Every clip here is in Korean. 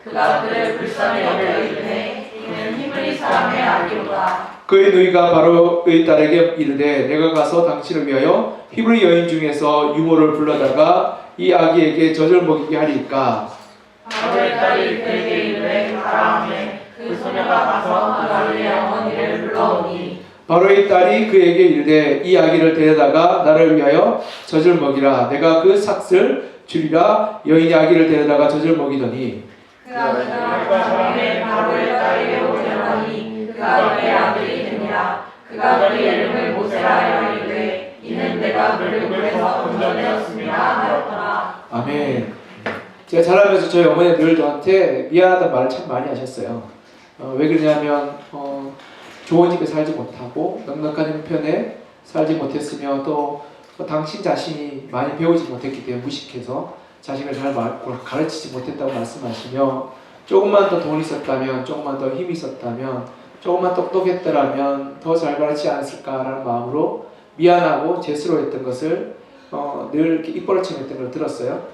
그가 그를 불쌍히 여겨 이르되 이는 히브리 사람의 아기로다. 그의 누이가 바로의 딸에게 이르되 내가 가서 당신을 위하여 히브리 여인 중에서 유모를 불러다가 이 아기에게 젖을 먹이게 하리까. 바로의 딸이 그에게 이르되 가라 하매 그 소녀가 가서 아기의 어머니를 불러오니 바로의 딸이 그에게 이르되 이 아기를 데려다가 나를 위하여 젖을 먹이라. 내가 그 삭을 주리라. 여인이 아기를 데려다가 젖을 먹이더니 그가 밤에 바로의 딸에게 오려하니 그가 그의 아들이 되니라. 그가 그의 이름을 모세라 하여 이르되 이는 내가 그를 물에서 건져내었습니다 하였더라. 아멘. 제가 자라면서 저희 어머니가 늘 저한테 미안하다는 말을 참 많이 하셨어요. 왜 그러냐면 좋은 집에 살지 못하고 넉넉한 형편에 살지 못했으며 또 당신 자신이 많이 배우지 못했기 때문에 무식해서 자식을 잘 가르치지 못했다고 말씀하시며 조금만 더 돈이 있었다면, 조금만 더 힘이 있었다면, 조금만 똑똑했더라면 더 잘 가르치지 않았을까라는 마음으로 미안하고 죄스러워했던 것을 늘 이렇게 입버릇처럼 걸 들었어요.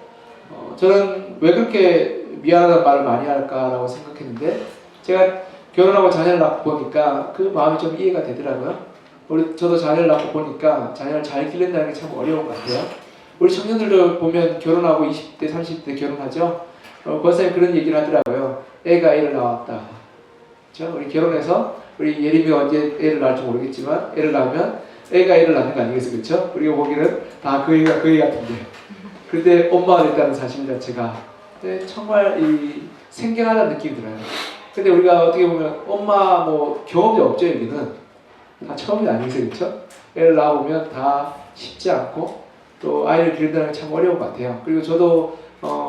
저는 왜 그렇게 미안하다는 말을 많이 할까라고 생각했는데 제가 결혼하고 자녀를 낳고 보니까 그 마음이 좀 이해가 되더라고요. 저도 자녀를 낳고 보니까 자녀를 잘 기른다는 게 참 어려운 것 같아요. 우리 청년들도 보면 결혼하고 20대, 30대 결혼하죠. 권사님 그런 얘기를 하더라고요. 애가 애를 낳았다. 그렇죠? 우리 결혼해서 우리 예림이가 언제 애를 낳을지 모르겠지만 애를 낳으면 애가 애를 낳는 거 아니겠어요? 그렇죠? 우리가 보기에는 다 그 애가 그 애 같은데. 그런데 엄마가 됐다는 사실 자체가 정말 이 생경하다는 느낌이 들어요. 근데 우리가 어떻게 보면 엄마 뭐 경험이 없죠. 여기는 다 처음이 아니겠어요, 그렇죠? 애를 낳아보면 다 쉽지 않고 또 아이를 기른다는 게 참 어려운 것 같아요. 그리고 저도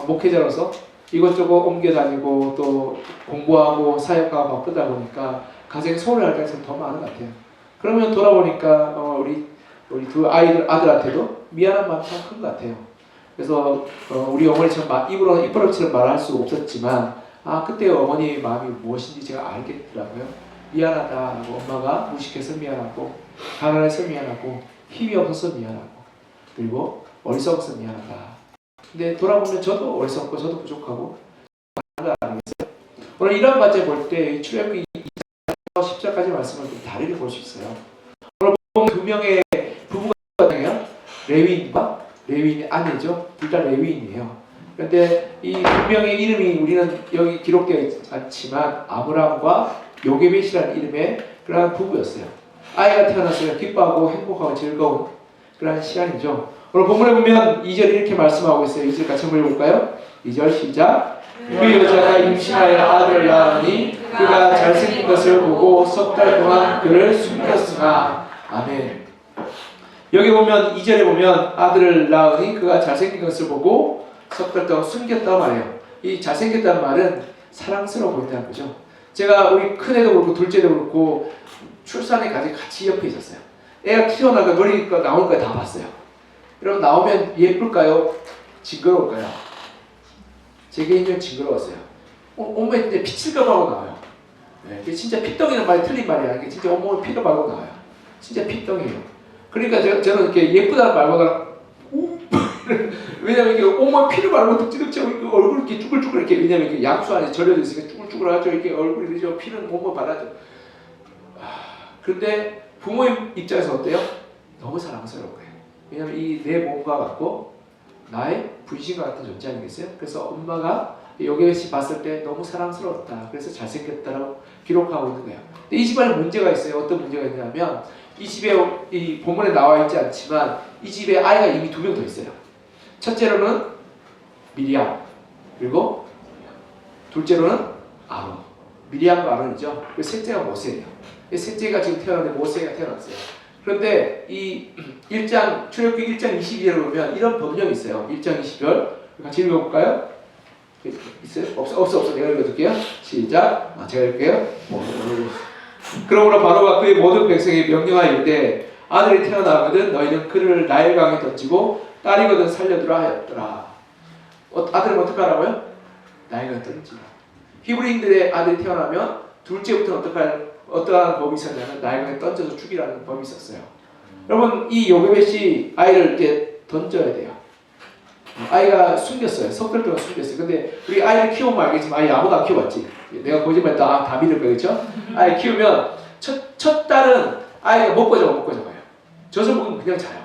목회자로서 이것저것 옮겨 다니고 또 공부하고 사역하고 바쁘다 보니까 가정에 소홀히 할 때가 더 많은 것 같아요. 그러면 돌아보니까 우리 두 아들한테도 미안한 마음이 참 큰 것 같아요. 그래서 우리 어머니처럼 입으로 입버릇처럼 말할 수 없었지만 그때 어머니의 마음이 무엇인지 제가 알겠더라고요. 미안하다라고 엄마가 무식해서 미안하고 가난해서 미안하고 힘이 없어서 미안하고 그리고 어리석어서 미안하다. 근데 돌아보면 저도 어리석고 저도 부족하고 아니겠어요? 오늘 이런 문제 볼 때 출애굽기 2장 10절까지 말씀을 좀 다르게 볼 수 있어요. 오늘 보면 두 명의 부부가 있잖아요. 레위인과 레위인의 아내죠. 둘 다 레위인이에요. 그런데 이 두 명의 이름이 우리는 여기 기록되어 있지 않지만 아브라함과 요게벳이라는 이름의 그러한 부부였어요. 아이가 태어났어요. 기뻐하고 행복하고 즐거운 그러한 시간이죠. 오늘 본문에 보면 2절 이렇게 말씀하고 있어요. 2절 같이 한번 읽어볼까요? 2절 시작. 그 여자가 임신하여 아들을 낳으니 그가 잘생긴 것을 보고 석 달 동안 그를 숨겼으나. 아멘. 여기 보면 2절에 보면 아들을 낳으니 그가 잘생긴 것을 보고 석 달 동안 숨겼다고 말해요. 이 잘생겼다는 말은 사랑스러워 보인다는 거죠. 제가 우리 큰애도 그렇고 둘째도 그렇고 출산에 같이 옆에 있었어요. 애가 튀어나가 머리가 나오는 거 다 봤어요. 여러분 나오면 예쁠까요? 징그러울까요? 제 개인적으로 징그러웠어요. 온몸에 이제 피칠까 하고 나와요. 네, 이게 진짜 피덩이는 말이 틀린 말이야. 이게 진짜 온몸에 피가 말고 나와요. 진짜 피덩이에요. 그러니까 저는 이렇게 예쁘다는 말보다 왜냐면 이게 온몸에 피를 바르고 득지득지하고 얼굴 이렇게 쭈글쭈글 이렇게 왜냐면 이렇게 약수 안에 절여져 있으니까 쭈글쭈글하죠. 이렇게 얼굴이 이렇게 피는 몸을 받아죠. 그런데 부모님 입장에서 어때요? 너무 사랑스러운 거예요. 왜냐면 이 내 몸과 같고 나의 분신과 같은 존재 아니겠어요? 그래서 엄마가 요게벳이 봤을 때 너무 사랑스러웠다. 그래서 잘생겼다라고 기록하고 있는 거예요. 근데 이 집안에 문제가 있어요. 어떤 문제가 있냐면 이 집에 이 본문에 나와 있지 않지만 이 집에 아이가 이미 2명 더 있어요. 첫째로는 미리암 그리고 둘째로는 아론. 미리암과 아론이죠. 그리고 셋째가 모세예요. 셋째가 지금 태어났는데 모세가 태어났어요. 그런데 이 1장 출애굽기 1장 22절을 보면 이런 법령이 있어요. 1장 20절 같이 읽어볼까요? 있어요? 없어. 내가 읽어줄게요. 시작. 제가 읽을게요. 그러므로 바로가 그의 모든 백성에게 명령하여 이르되 아들이 태어나거든 너희는 그를 나일강에 던지고 딸이거든 살려두라 하였더라. 아들은 어떻게 하라고요? 나일강에 던지라. 히브리인들의 아들이 태어나면 둘째부터는 어떠한 법이 있었냐면 나일강에 던져서 죽이라는 법이 있었어요. 여러분 이 요게벳이 아이를 이렇게 던져야 돼요. 아이가 숨겼어요. 석 달 동안 숨겼어요. 근데 우리 아이를 키우면 알겠지만 아이 아무도 안 키워봤지. 내가 거짓말했다 다 믿을 거겠죠? 아이 키우면 첫 달은 아이가 못 꺼져가요. 젖을 먹으면 그냥 자요.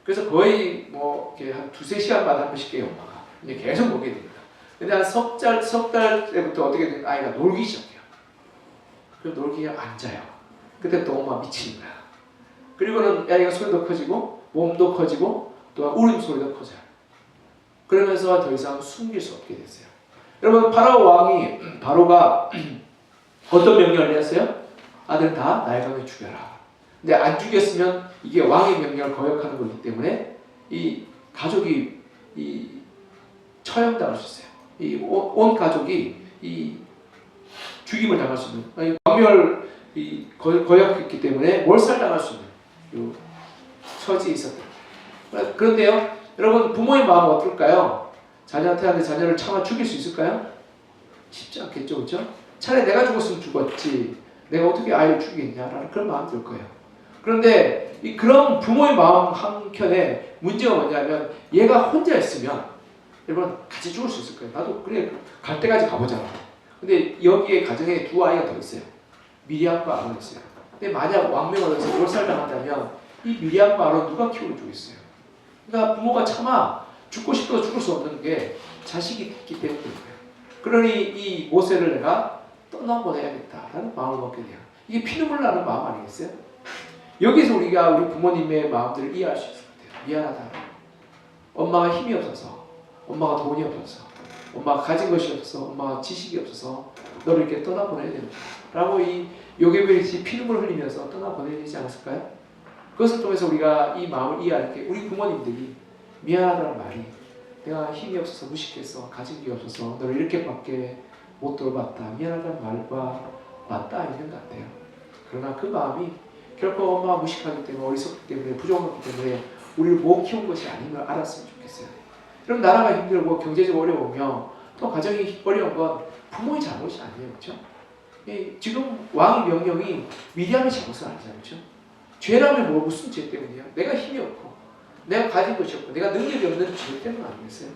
그래서 거의 뭐 이렇게 한 2-3시간마다 한 번씩 깨요 엄마가. 이제 계속 먹게 됩니다. 근데 한 석 달 때부터 어떻게 되면 아이가 놀기 시작해요. 그래서 놀기가 안 자요. 그때부터 엄마 미치는 거야. 그리고는 아이가 소리도 커지고 몸도 커지고 또 울음소리도 커져요. 그러면서 더 이상 숨길 수 없게 됐어요. 여러분 파라오 왕이 바로가 어떤 명령을 내렸어요? 아들 다 나일강에 죽여라. 근데 안 죽였으면 이게 왕의 명령을 거역하는 거기 때문에 이 가족이 이 처형당할 수 있어요. 이 온 가족이 이 죽임을 당할 수 있는 왕멸 거역했기 때문에 몰살당할 수 있는 이 처지에 있었다. 그런데요, 여러분 부모의 마음은 어떨까요? 자녀한테 하는데 자녀를 차마 죽일 수 있을까요? 쉽지 않겠죠, 그렇죠? 차라리 내가 죽었으면 죽었지. 내가 어떻게 아이를 죽이겠냐라는 그런 마음이 들 거예요. 그런데 그런 부모의 마음 한켠에 문제가 뭐냐면 얘가 혼자 있으면 여러분 같이 죽을 수 있을 거예요. 나도 그래 갈 때까지 가보자. 근데 여기에 가정에 두 아이가 더 있어요. 미리암과 아론이 있어요. 근데 만약 왕명을 해서 몰살당한다면 이 미리암과 아론 누가 키우고 주겠어요? 그러니까 부모가 차마 죽고 싶어도 죽을 수 없는 게 자식이 있기 때문인 거예요. 그러니 이 모세를 내가 떠나보내야겠다라는 마음을 먹게 돼요. 이게 피눈물 나는 마음 아니겠어요? 여기서 우리가 우리 부모님의 마음들을 이해할 수 있을 것 같아요. 미안하다. 엄마가 힘이 없어서, 엄마가 돈이 없어서, 엄마가 가진 것이 없어서, 엄마가 지식이 없어서 너를 이렇게 떠나보내야 된다. 라고 이 요게벳이 피눈물을 흘리면서 떠나보내야 되지 않았을까요? 그것을 통해서 우리가 이 마음을 이해할 때 우리 부모님들이 미안하다는 말이 내가 힘이 없어서 무식해서 가진 게 없어서 너를 이렇게밖에 못 돌봤다. 미안하다는 말과 맞닿아 있는 것 같아요. 그러나 그 마음이 결코 엄마가 무식하기 때문에 어리석기 때문에 부족하기 때문에 우리를 못 키운 것이 아님을 알았으면 좋겠어요. 그럼 나라가 힘들고 경제적으로 어려우며 또 가정이 어려운 건 부모의 잘못이 아니에요. 그렇죠? 지금 왕의 명령이 미디안의 잘못은 아니잖아요. 그렇죠? 죄라면 뭐 무슨 죄 때문이에요? 내가 힘이 없고 내가 가진 것이 없고 내가 능력이 없는 죄 때문 아니겠어요?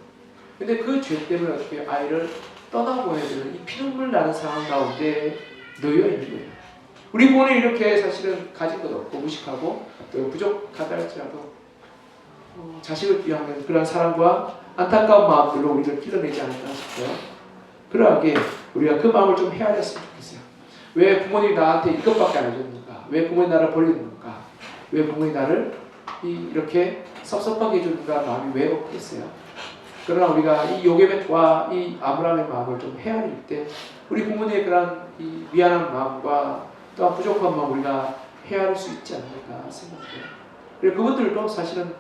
근데 그 죄 때문에 어떻게 아이를 떠나보내야 되는 이 피눈물 나는 상황 가운데 놓여 있는 거예요. 우리 부모는 이렇게 사실은 가진 것 없고 무식하고 또 부족하다 할지라도 자식을 위하는 그런 사랑과 안타까운 마음들로 우리를 길러내지 않을까 싶어요. 그러하게 우리가 그 마음을 좀 헤아렸으면 좋겠어요. 왜 부모님이 나한테 이것밖에 안 해줬는가? 왜 부모님 나를 버리는가? 왜 부모님 나를 이렇게 섭섭하게 해주는가? 마음이 왜 없겠어요? 그러나 우리가 이 요게벳과 이 아브라함의 마음을 좀 헤아릴 때 우리 부모님의 그런 이 미안한 마음과 또한 부족한 마음 우리가 헤아릴 수 있지 않을까 생각해요. 그리고 그분들도 사실은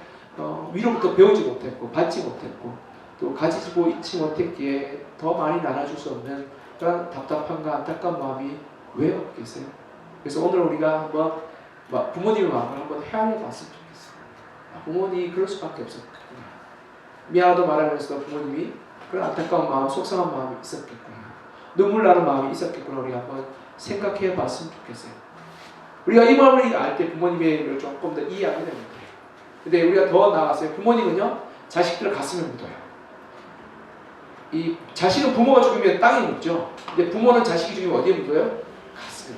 위로부터 배우지 못했고 받지 못했고 또 가지고 있지 못했기에 더 많이 나눠줄 수 없는 그런 답답함과 안타까운 마음이 왜 없겠어요? 그래서 오늘 우리가 한번 부모님의 마음을 한번 헤아려 봤으면 좋겠어요. 부모님이 그럴 수밖에 없었구나. 미안하다고 말하면서 부모님이 그런 안타까운 마음, 속상한 마음이 있었겠구나. 눈물 나는 마음이 있었겠구나. 우리가 한번 생각해 봤으면 좋겠어요. 우리가 이 마음을 알 때 부모님의 일을 조금 더 이해하게 되는 거예요. 근데 우리가 더 나아가서요. 부모님은요, 자식들을 가슴에 묻어요. 이 자식은 부모가 죽으면 땅에 묻죠. 근데 부모는 자식이 죽으면 어디에 묻어요? 가슴에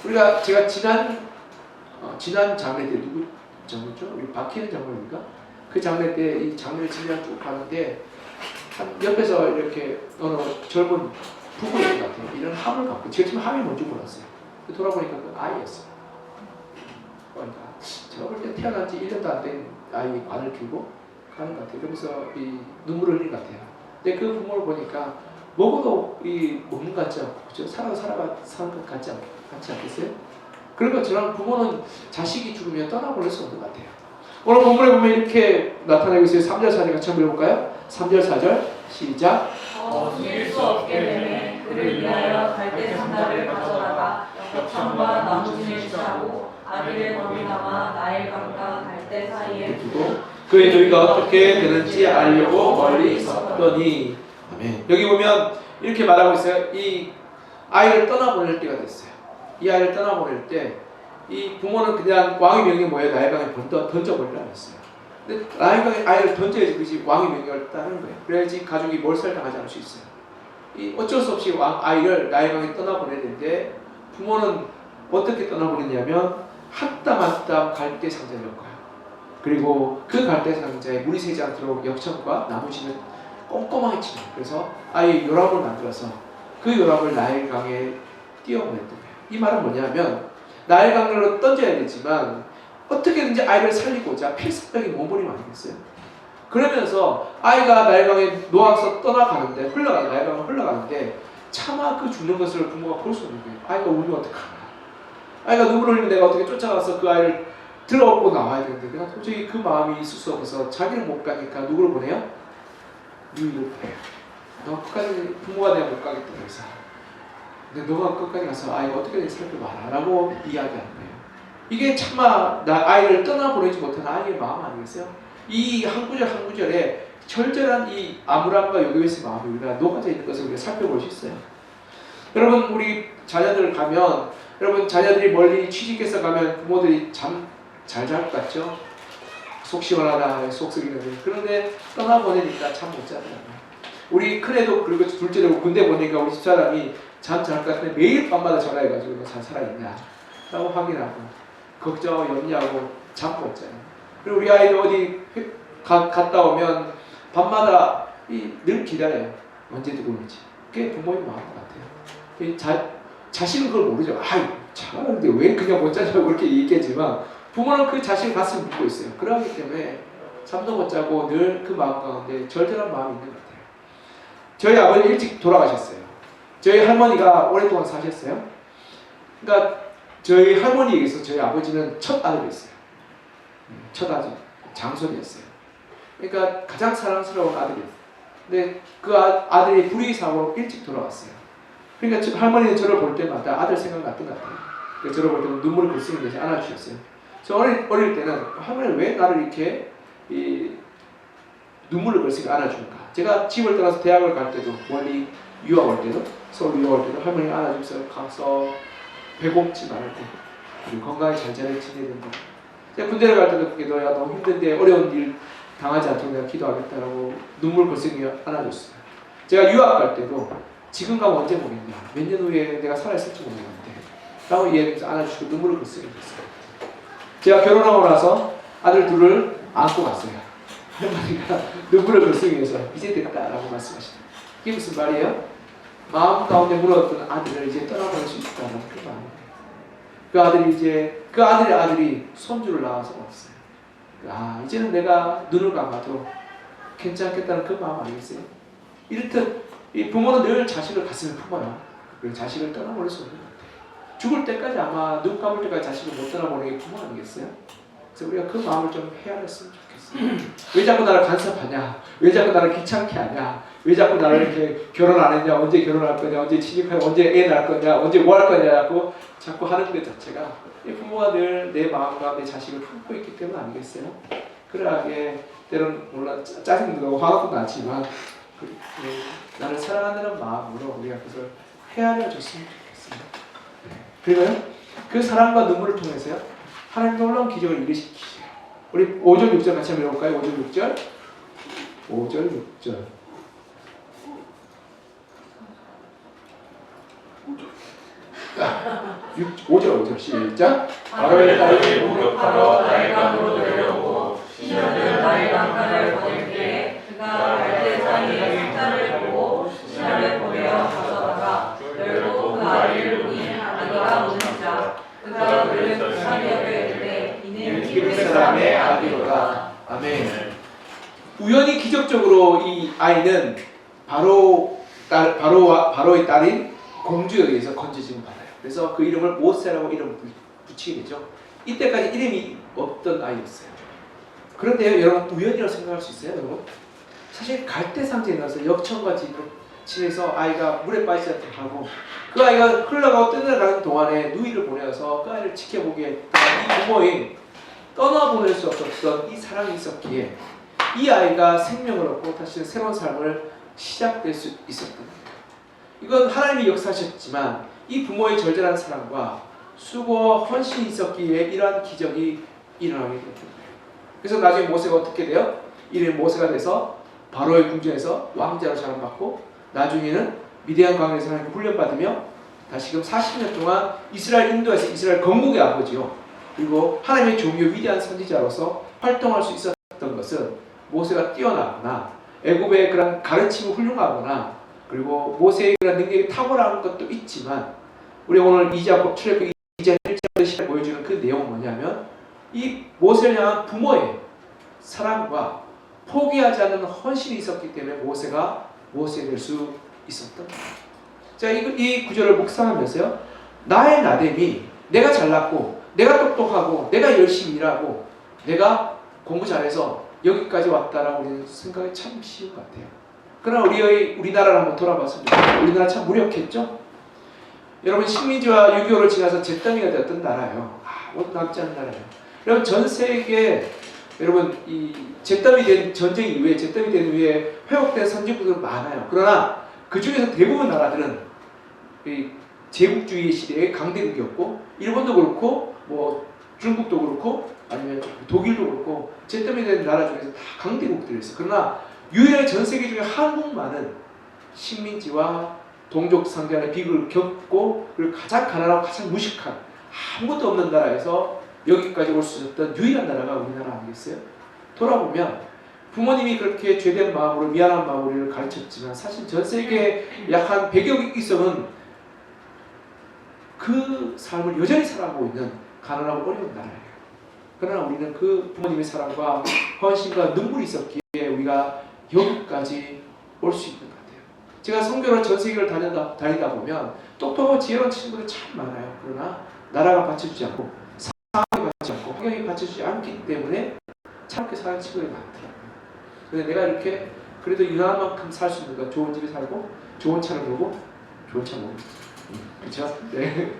묻어요. 제가 지난 장례 때 누구 장례죠? 우리 박희는 장모입니까? 그 장례 때 이 장례를 지내가 쭉 가는데 한 옆에서 이렇게 어느 젊은 부부인 것 같아요. 이런 함을 갖고 제가 지금 함이 뭔지 몰랐어요. 돌아보니까 그 아이였어요. 그러니까 제가 볼 때 태어난 지 1년도 안 된 아이 관을 들고 가는 것 같아요. 그러면서 이 눈물을 흘린 것 같아요. 근데 그 부모를 보니까 먹어도 먹는 것 같지 않고 그렇죠? 사는 것 같지 않겠어요? 그런 것처럼 부모는 자식이 죽으면 떠나보낼 수 없는 것 같아요. 오늘 본문에 보면 이렇게 나타나고 있어요. 3절 4절 같이 한번 읽어볼까요? 3절 4절 시작. 죽일 수 없게 되매 그를 위하여 갈대 상자를 가져다가 벽천과 나무진을 취하고 아기를 거기 담아 나일강과 갈대 사이에 두고 그의 누이가 어떻게 되는지 알려고 멀리 있었더니 아멘. 여기 보면 이렇게 말하고 있어요. 이 아이를 떠나보낼 때가 됐어요. 이 아이를 떠나보낼 때 이 부모는 그냥 왕의 명령이 뭐예요? 나일강에 던져버리라 했어요. 근데 라이강에 아이를 던져야지 그지 왕의 명령을 따르는 거예요. 그래야지 가족이 몰살당하지 않을 수 있어요. 이 어쩔 수 없이 아이를 라이강에 떠나보내야 되는데 부모는 어떻게 떠나보냈냐면 한 땀 한 땀 갈대 상자를 엮어요. 그리고 그 갈대 상자에 물이 새지 않도록 역청과 나무신을 꼼꼼하게 치면 그래서 아이의 요람을 만들어서 그 요람을 나일강에 띄워보냈던 거예요. 이 말은 뭐냐면 나일강으로 던져야 되지만 어떻게든지 아이를 살리고자 필사적인 몸부림 아니겠어요? 그러면서 아이가 나일강에 놓아서 떠나가는데 나일강을 흘러가는데 차마 그 죽는 것을 부모가 볼 수 없는 거예요. 아이가 울면 어떡하나. 아이가 눈물을 흘리면 내가 어떻게 쫓아가서 그 아이를 들어업고 나와야 되는데 내가 도저히 그 마음이 있을 수 없어서 자기를 못 가니까 누구를 보내요? 누이를 보내요. 너 끝까지 부모가 내가 못 가겠다 그래서 근데 너가 끝까지 가서 아이가 어떻게든 살펴봐라 라고 이야기하는 거예요. 이게 차마 아이를 떠나보내지 못한 아이의 마음 아니겠어요? 이 한 구절 한 구절에 절절한 이 암울함과 요괴의 마음이 우리가 녹아져 있는 것을 우리가 살펴볼 수 있어요. 여러분 우리 자녀들 가면 여러분 자녀들이 멀리 취직해서 가면 부모들이 잠 잘 잘 것 같죠? 속 시원하다 속 썩이는데 그런데 떠나보내니까 잠 못 자더라고요. 우리 큰애도 그리고 둘째도 군대 보내니까 우리 집사람이 잠 잘 것 같은데 매일 밤마다 전화해가지고 너 잘 살아있냐 라고 확인하고 걱정 염려하고 잠 못 자요. 그리고 우리 아이도 어디 갔다 오면 밤마다 늘 기다려요. 언제 들어올지. 그게 부모의 마음 같아요. 자식은 그걸 모르죠. 아이 잘하는데 왜 그냥 못 자냐고 그렇게 얘기하지만 부모는 그 자식을 가슴에 묻고 있어요. 그러기 때문에 잠도 못 자고 늘 그 마음 가운데 절절한 마음이 있는 것 같아요. 저희 아버지 일찍 돌아가셨어요. 저희 할머니가 오랫동안 사셨어요. 그러니까 저희 할머니에게서 저희 아버지는 첫 아들이었어요. 첫 아들, 장손이었어요. 그러니까 가장 사랑스러운 아들이었어요. 근데 그 아들이 불의사고로 일찍 돌아왔어요. 그러니까 할머니는 저를 볼 때마다 아들 생각났던 것 같아요. 그러니까 저를 볼 때는 눈물을 글썽이면서 안아주셨어요. 저 어릴 때는 할머니는 왜 나를 이렇게 눈물을 글썽이 안아주는가. 제가 집을 떠나서 대학을 갈 때도 멀리 유학 올 때도 서울 유학 올 때도 할머니 안아주면서 가서 배고프지 말고 그리고 건강히 잘 지내야 된다. 제가 군대를 갈 때도 그게 너야 너무 힘든데 어려운 일 당하지 않도록 내가 기도하겠다라고 눈물 글썽이 안아줬어요. 제가 유학 갈 때도 지금 가면 언제 모르겠냐. 몇 년 후에 내가 살아있을지 모르겠는데 라고 이야기하면서 안아주시고 눈물을 글썽이 줬어요. 제가 결혼하고 나서 아들 둘을 안고 갔어요. 할머니가 눈물을 글썽이면서 이제 됐다라고 말씀하시더라고요. 이게 무슨 말이에요? 마음 가운데 물어왔던 아들을 이제 떠나보낼 수 있다는 그 마음이에요. 그 아들의 아들이 손주를 낳아서 왔어요. 이제는 내가 눈을 감아도 괜찮겠다는 그 마음 아니겠어요? 이렇듯 이 부모는 늘 자식을 가슴에 품어요. 그리고 자식을 떠나보낼 수 없는 것 같아요. 죽을 때까지 아마 눈 감을 때까지 자식을 못 떠나보내는 게 부모 아니겠어요? 그래서 우리가 그 마음을 좀 헤아렸으면 좋겠어요. 왜 자꾸 나를 간섭하냐? 왜 자꾸 나를 귀찮게 하냐? 왜 자꾸 나를 이렇게 결혼 안 했냐? 언제 결혼할 거냐? 언제 취직할 거냐? 언제 애 낳을 거냐? 언제 뭐 할 거냐고 자꾸 하는 것 자체가 부모가 늘 내 마음과 내 자식을 품고 있기 때문 아니겠어요? 그러하게 때론 물론 짜증도 화가 나지만 나를 사랑하는 마음으로 우리가 그것을 헤아려줬으면 좋겠습니다. 그리고요 그 사랑과 눈물을 통해서요 하나님 놀라운 기적을 일으키시죠. 우리 5절 6절 같이 한번 읽어볼까요? 5절 6절 5절 6절 5절 시작. 바로의 딸이 목욕하러 나일강으로 내려오고 시녀는 나일강가를 보낼기에 그가 갈대산이 숫자를 보고 시녀를 보내어 가져다가 열고 그 아이를 보니 아기가 우는지라 그가 그를 불쌍히 여기되 이는 히브리 사람의 아기로다. 아멘. 우연히 기적적으로 이 아이는 바로의 딸인 공주에 의해서 건져짐을 받아요. 그래서 그 이름을 모세라고 이름을 붙이게 되죠. 이때까지 이름이 없던 아이였어요. 그런데요, 여러분 우연이라고 생각할 수 있어요, 여러분? 사실 갈대 상자에 넣어서 역청과 지내서 아이가 물에 빠지지 않도록 하고 그 아이가 흘러가고 떠나가는 동안에 누이를 보내서 그 아이를 지켜보게 했던 이 부모인 떠나보낼 수 없었던 이 사랑이 있었기에 이 아이가 생명을 얻고 다시 새로운 삶을 시작될 수 있었던 거예요. 이건 하나님이 역사하셨지만 이 부모의 절절한 사랑과 수고와 헌신이 있었기에 이러한 기적이 일어나게 되었던 거예요. 그래서 나중에 모세가 어떻게 돼요? 이름이 모세가 돼서 바로의 궁전에서 왕자로 사랑받고 나중에는 미디안 광야에서 하나님 훈련받으며 다시금 40년 동안 이스라엘 인도에서 이스라엘 건국의 아버지요. 그리고 하나님의 종교 위대한 선지자로서 활동할 수 있었던 것은 모세가 뛰어나거나 애굽의 그런 가르침이 훌륭하거나 그리고 모세의 그런 능력이 탁월한 것도 있지만 우리 오늘 출애굽기 2장 1절에 보여주는 그 내용은 뭐냐면 이 모세를 향한 부모의 사랑과 포기하지 않는 헌신이 있었기 때문에 모세가 모세 될 수 있었던 거예요. 자, 이 구절을 묵상하면서요. 나의 나됨이 내가 잘났고 내가 똑똑하고 내가 열심히 일하고 내가 공부 잘해서 여기까지 왔다라고 우리는 생각이 참 쉬운 것 같아요. 그러나 우리나라를 한번 돌아봤으면 우리나라 참 무력했죠? 여러분 식민지와 유교를 지나서 잿더미가 되었던 나라예요. 아무것도 남지 않은 나라예요. 여러분 전 세계 여러분 이 잿더미 된 전쟁 이후에 잿더미 된 후에 회복된 선진국들 많아요. 그러나 그 중에서 대부분 나라들은 이 제국주의 시대의 강대국이었고 일본도 그렇고 뭐 중국도 그렇고 아니면 독일도 그렇고 잿더미 된 나라 중에서 다 강대국들이었어요. 그러나 유일하게 전 세계 중에 한국만은 식민지와 동족 상대간의 비극을 겪고 그리고 가장 가난하고 가장 무식한 아무것도 없는 나라에서 여기까지 올 수 있었던 유일한 나라가 우리나라 아니겠어요? 돌아보면 부모님이 그렇게 죄된 마음으로 미안한 마음으로 우리를 가르쳤지만 사실 전 세계에 약 한 100여 이성은 그 삶을 여전히 살아가고 있는 가난하고 어려운 나라예요. 그러나 우리는 그 부모님의 사랑과 헌신과 눈물이 있었기에 우리가 여기까지 올 수 있는 것 같아요. 제가 선교를 전 세계를 다니다 보면 똑똑하고 지혜로운 친구들 참 많아요. 그러나 나라가 받쳐주지 않고 상황이 받쳐주지 않고 환경이 받쳐주지 않기 때문에 참게 사는 친구들이 많더라고요. 근데 내가 이렇게 그래도 유난한 만큼 살 수 있는 것, 좋은 집에 살고 좋은 차를 몰고 좋은 차 몰고 그렇죠? 네.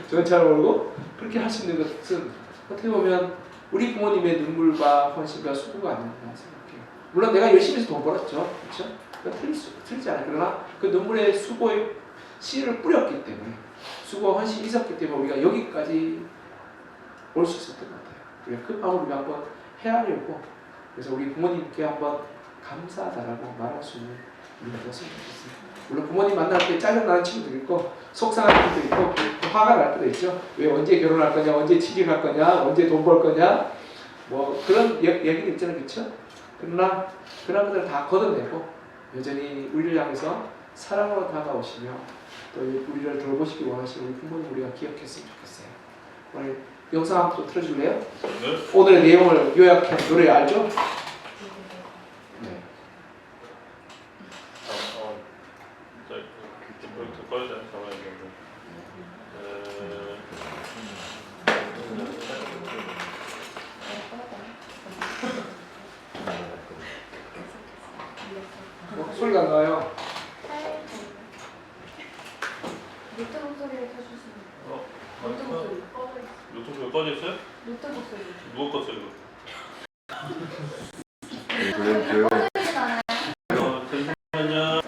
좋은 차를 몰고 그렇게 할 수 있는 것은 어떻게 보면 우리 부모님의 눈물과 헌신과 수고가 아니었나 생각해요. 물론 내가 열심히 해서 돈 벌었죠. 그렇죠? 틀리지 않아요. 그러나 그 눈물의 수고의 씨를 뿌렸기 때문에 수고와 헌신이 있었기 때문에 우리가 여기까지 올 수 있었던 것 같아요. 우리가 그 마음을 우리가 한번 헤아려고 그래서 우리 부모님께 한번 감사하다라고 말할 수 있는 우리가 되었으면 좋겠어요. 물론 부모님 만날 때 짜증나는 친구도 있고 속상한 친구도 있고 화가 날 때도 있죠. 왜 언제 결혼할 거냐, 언제 취직할 거냐, 언제 돈 벌 거냐 뭐 그런 얘기도 있잖아요. 그렇죠? 그러나 그런 것들을 다 걷어내고 여전히 우리를 향해서 사랑으로 다가오시며 또 우리를 돌보시기 원하시는 우리 부모님 우리가 기억했으면 좋겠어요. 오늘 영상 한번 또 틀어줄래요? 네. 오늘의 내용을 요약한 노래 알죠? 네. 소리가 안 나요. 노트북 소리를 켜주시면 노트북 소리 노트북 꺼져 있어요? 노트북 소리 누가 껐어요 꺼지진 이거? 않아요. 잠시만요.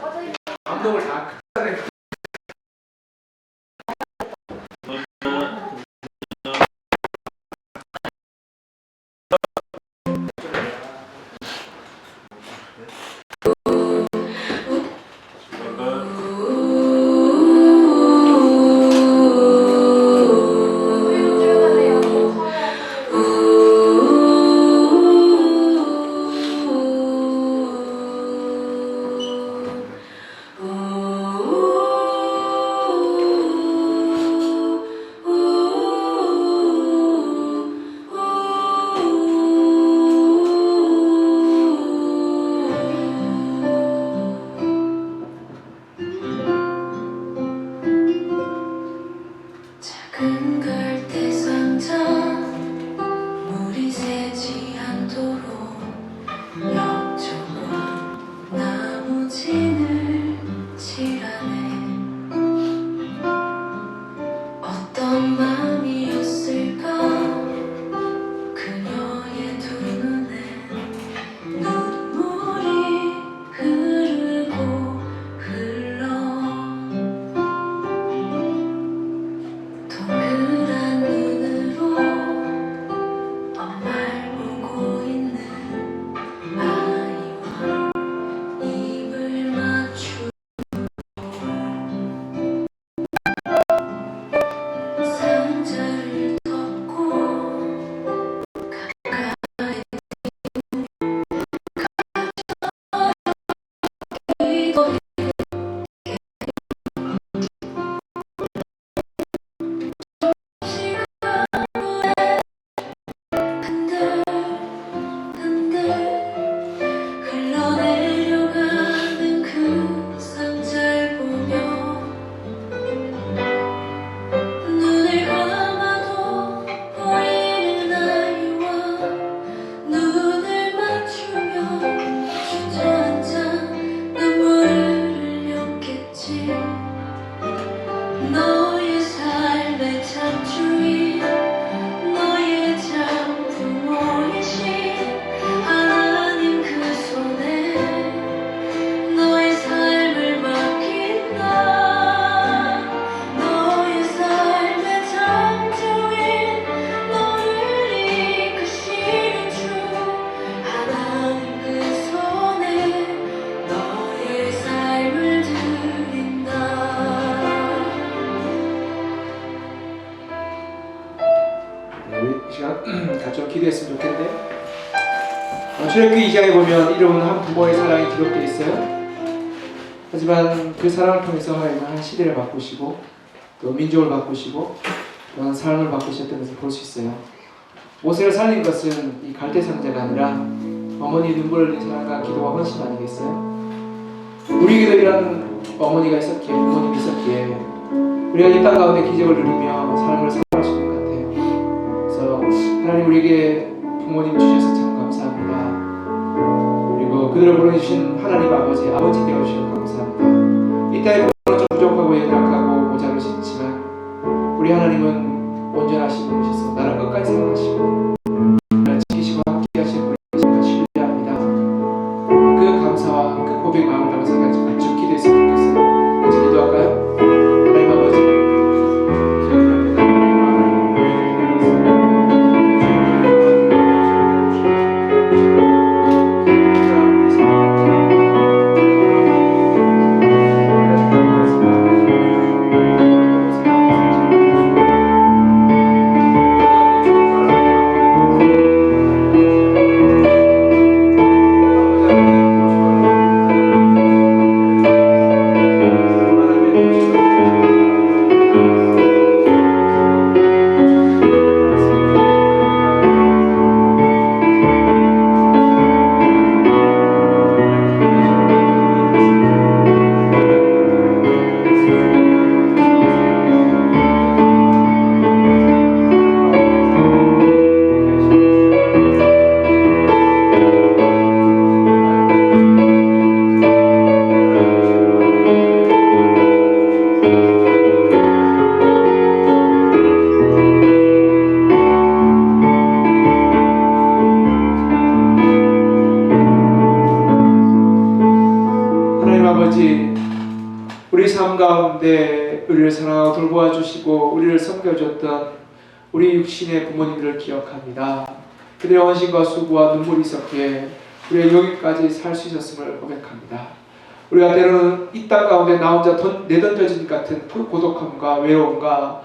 감동을 다 끄어내. 소리 너의 삶의 참주인 너의 참 부모이신 하나님 그 손에 너의 삶을 맡긴다. 너의 삶의 창조인 너를 이끄시는 주 하나님 그 손에 너의 삶을 드린다. 네, 우리 이 시간 같이 좀 기도했으면 좋겠는데 출애굽기 2장에 보면 이름은 한 부모의 사랑이 기록되어 있어요. 하지만 그 사랑을 통해서 하나님은 한 시대를 바꾸시고 또 민족을 바꾸시고 또한 삶을 바꾸셨다는 것을 볼 수 있어요. 모세를 살린 것은 이 갈대 상자가 아니라 어머니 눈물을 흘린 사랑과 기도가 훨씬 아니겠어요? 우리에게도 이런 어머니가 있었기에 부모님이 있었기에 우리가 이 땅 가운데 기적을 누리며 삶을 살아갈 수 있는 것 같아요. 그래서 하나님 우리에게 부모님 주셔서 참 감사합니다. 그리고 그들을 보내주신 하나님 아버지 되어주셔서 감사합니다. 이 땅에 부모는 좀 부족하고 연약하고 모자를 짓지만 우리 하나님은 온전하신 분이셔서 나를 끝까지 사랑하시고 나를 지키시고 함께 하시는 분이시니까 신뢰합니다. 그 감사와 그 고백 마음을 담아서 같이 기도했으면 좋겠어요. 같이 기도할까요? 하나님 아버지 우리 삶 가운데 우리를 사랑하고 돌보아 주시고 우리를 섬겨줬던 우리 육신의 부모님들을 기억합니다. 그들의 헌신과 수고와 눈물이 있었기에 우리가 여기까지 살 수 있었음을 고백합니다. 우리가 때로는 이 땅 가운데 나 혼자 내던져진 같은 그 고독함과 외로움과